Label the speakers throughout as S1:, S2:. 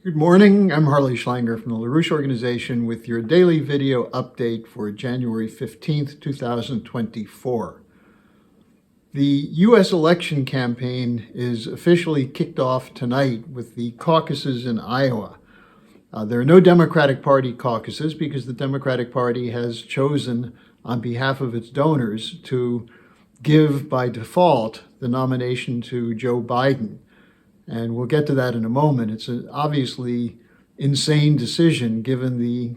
S1: Good morning, I'm Harley Schlanger from the LaRouche Organization with your daily video update for January 15th, 2024. The U.S. election campaign is officially kicked off tonight with the caucuses in Iowa. There are no Democratic Party caucuses because the Democratic Party has chosen on behalf of its donors to give by default the nomination to Joe Biden. And we'll get to that in a moment. It's an obviously insane decision given the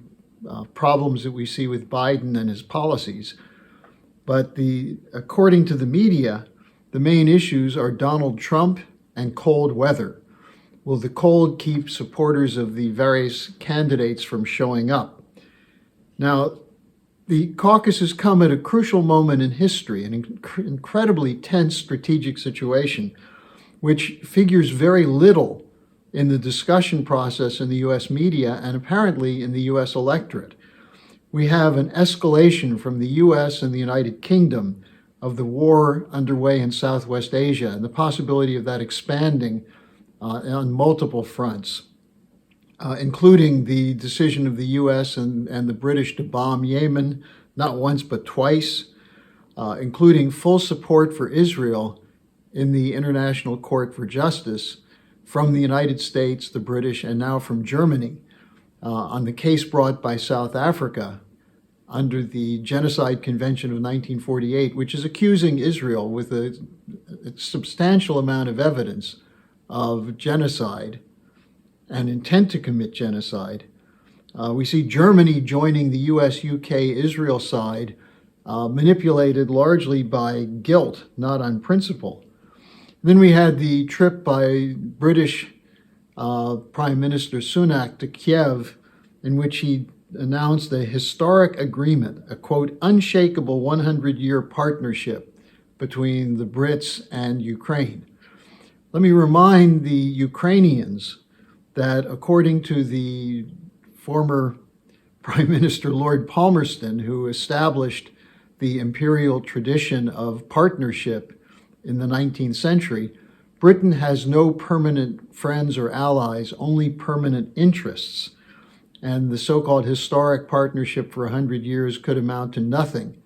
S1: problems that we see with Biden and his policies. But according to the media, the main issues are Donald Trump and cold weather. Will the cold keep supporters of the various candidates from showing up? Now, the caucuses come at a crucial moment in history, an incredibly tense strategic situation, which figures very little in the discussion process in the U.S. media and apparently in the U.S. electorate. We have an escalation from the U.S. and the United Kingdom of the war underway in Southwest Asia and the possibility of that expanding on multiple fronts, including the decision of the U.S. and the British to bomb Yemen, not once but twice, including full support for Israel in the International Court for Justice from the United States, the British, and now from Germany on the case brought by South Africa under the Genocide Convention of 1948, which is accusing Israel with a substantial amount of evidence of genocide and intent to commit genocide. We see Germany joining the US, UK, Israel side, manipulated largely by guilt, not on principle. Then we had the trip by British Prime Minister Sunak to Kiev, in which he announced a historic agreement, a quote, unshakable 100-year partnership between the Brits and Ukraine. Let me remind the Ukrainians that according to the former Prime Minister Lord Palmerston, who established the imperial tradition of partnership in the 19th century, Britain has no permanent friends or allies, only permanent interests. And the so-called historic partnership for 100 years could amount to nothing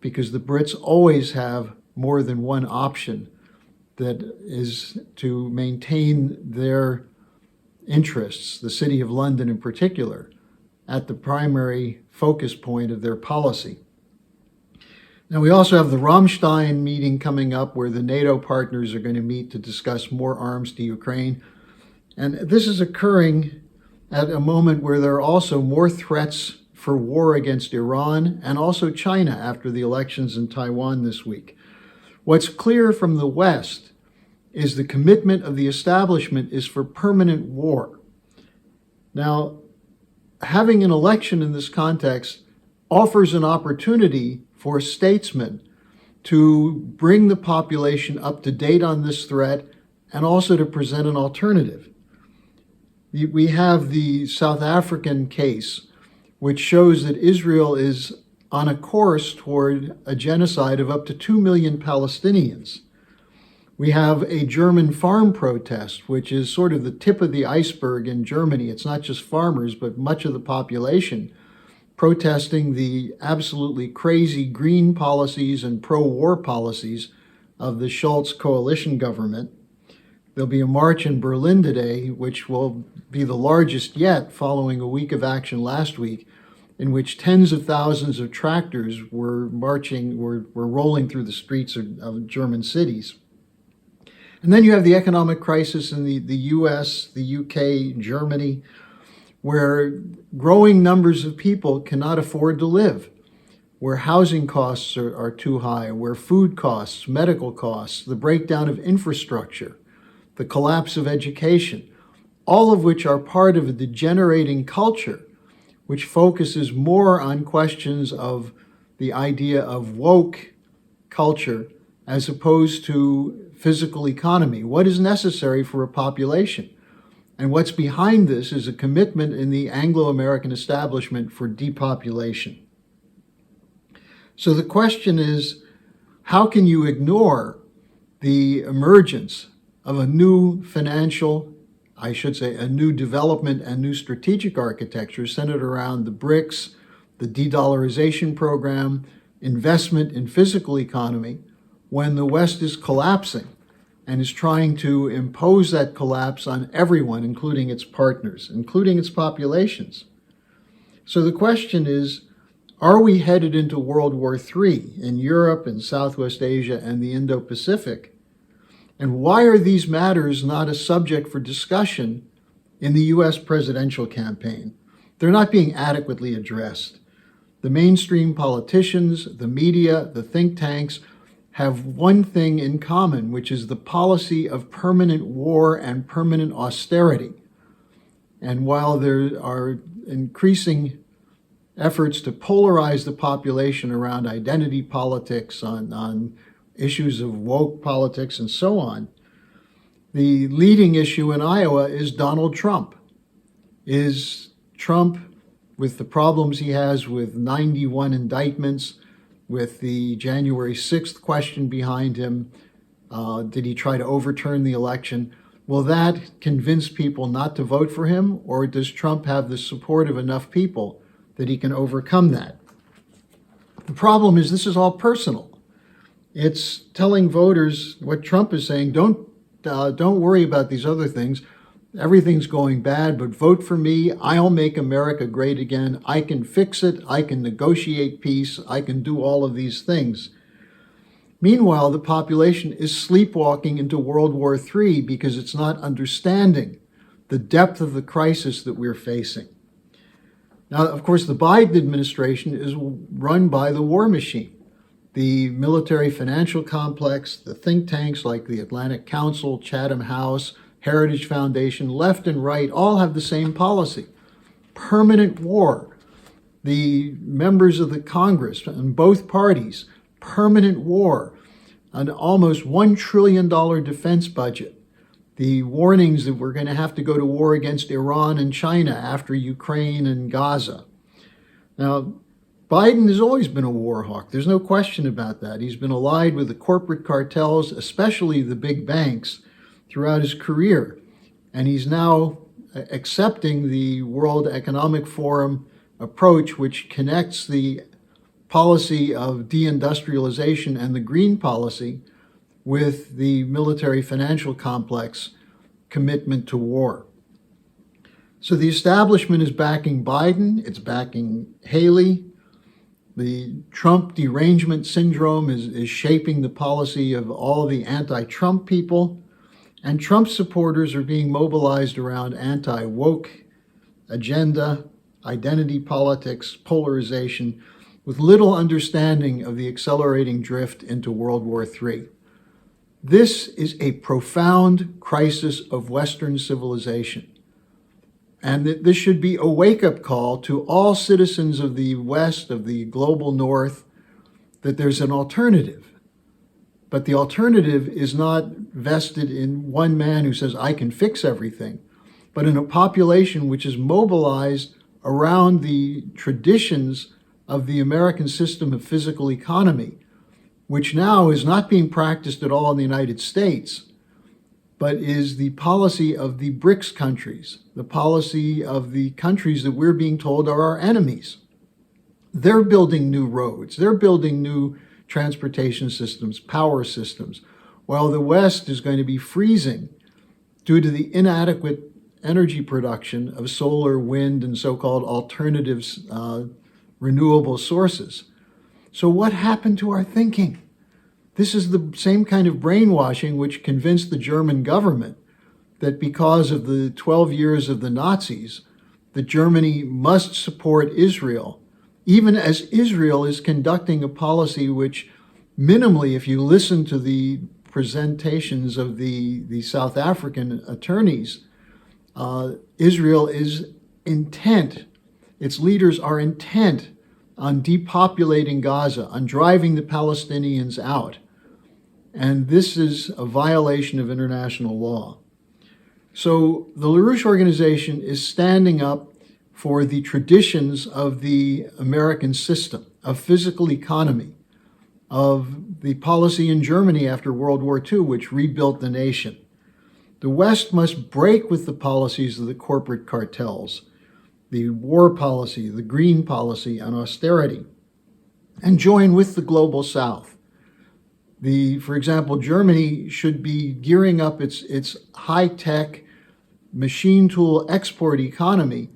S1: because the Brits always have more than one option, that is to maintain their interests, the City of London in particular, at the primary focus point of their policy. Now, we also have the Ramstein meeting coming up where the NATO partners are going to meet to discuss more arms to Ukraine. And this is occurring at a moment where there are also more threats for war against Iran and also China after the elections in Taiwan this week. What's clear from the West is the commitment of the establishment is for permanent war. Now, having an election in this context offers an opportunity for statesmen to bring the population up to date on this threat and also to present an alternative. We have the South African case, which shows that Israel is on a course toward a genocide of up to 2 million Palestinians. We have a German farm protest, which is sort of the tip of the iceberg in Germany. It's not just farmers, but much of the population protesting the absolutely crazy green policies and pro-war policies of the Scholz coalition government. There'll be a march in Berlin today, which will be the largest yet following a week of action last week, in which tens of thousands of tractors were rolling through the streets of German cities. And then you have the economic crisis in the US, the UK, Germany, where growing numbers of people cannot afford to live, where housing costs are too high, where food costs, medical costs, the breakdown of infrastructure, the collapse of education, all of which are part of a degenerating culture which focuses more on questions of the idea of woke culture as opposed to physical economy. What is necessary for a population? And what's behind this is a commitment in the Anglo-American establishment for depopulation. So the question is, how can you ignore the emergence of a new financial I should say, a new development and new strategic architecture centered around the BRICS, the de-dollarization program, investment in physical economy, when the West is collapsing and is trying to impose that collapse on everyone, including its partners, including its populations. So the question is, are we headed into World War III in Europe and Southwest Asia and the Indo-Pacific? And why are these matters not a subject for discussion in the US presidential campaign? They're not being adequately addressed. The mainstream politicians, the media, the think tanks have one thing in common, which is the policy of permanent war and permanent austerity. And while there are increasing efforts to polarize the population around identity politics, on issues of woke politics and so on, the leading issue in Iowa is Donald Trump. Is Trump, with the problems he has with 91 indictments, with the January 6th question behind him, did he try to overturn the election? Will that convince people not to vote for him, or does Trump have the support of enough people that he can overcome that? The problem is this is all personal. It's telling voters what Trump is saying, don't worry about these other things. Everything's going bad, but vote for me. I'll make America great again. I can fix it. I can negotiate peace. I can do all of these things. Meanwhile, the population is sleepwalking into World War III because it's not understanding the depth of the crisis that we're facing. Now, of course, the Biden administration is run by the war machine. The military financial complex, the think tanks like the Atlantic Council, Chatham House, Heritage Foundation, left and right, all have the same policy: permanent war. The members of the Congress in both parties, permanent war, an almost $1 trillion defense budget. The warnings that we're going to have to go to war against Iran and China after Ukraine and Gaza. Now, Biden has always been a war hawk. There's no question about that. He's been allied with the corporate cartels, especially the big banks, throughout his career. And he's now accepting the World Economic Forum approach, which connects the policy of deindustrialization and the green policy with the military financial complex commitment to war. So the establishment is backing Biden, it's backing Haley. The Trump derangement syndrome is shaping the policy of all the anti-Trump people. And Trump supporters are being mobilized around anti-woke agenda, identity politics, polarization, with little understanding of the accelerating drift into World War III. This is a profound crisis of Western civilization. And this should be a wake-up call to all citizens of the West, of the global North, that there's an alternative. But the alternative is not vested in one man who says, I can fix everything, but in a population which is mobilized around the traditions of the American system of physical economy, which now is not being practiced at all in the United States, but is the policy of the BRICS countries, the policy of the countries that we're being told are our enemies. They're building new roads, they're building new transportation systems, power systems, while the West is going to be freezing due to the inadequate energy production of solar, wind, and so-called alternatives, renewable sources. So what happened to our thinking? This is the same kind of brainwashing which convinced the German government that because of the 12 years of the Nazis, that Germany must support Israel, even as Israel is conducting a policy which minimally, if you listen to the presentations of the South African attorneys, Israel is intent, its leaders are intent on depopulating Gaza, on driving the Palestinians out. And this is a violation of international law. So the LaRouche organization is standing up for the traditions of the American system, of physical economy, of the policy in Germany after World War II, which rebuilt the nation. The West must break with the policies of the corporate cartels, the war policy, the green policy, and austerity, and join with the global South. For example, Germany should be gearing up its high-tech machine tool export economy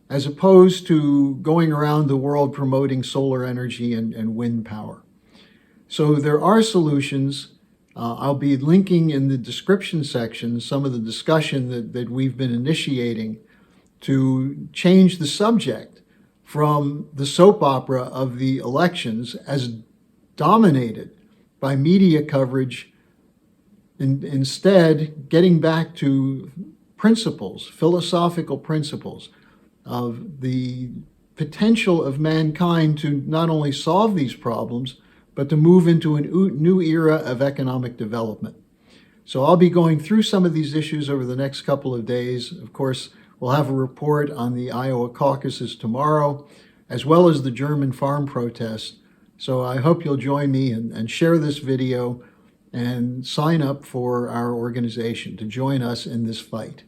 S1: as opposed to going around the world promoting solar energy and wind power. So there are solutions. I'll be linking in the description section some of the discussion that we've been initiating to change the subject from the soap opera of the elections as dominated by media coverage, instead getting back to principles, philosophical principles of the potential of mankind to not only solve these problems, but to move into a new era of economic development. So I'll be going through some of these issues over the next couple of days. Of course, we'll have a report on the Iowa caucuses tomorrow, as well as the German farm protest. So I hope you'll join me and share this video and sign up for our organization to join us in this fight.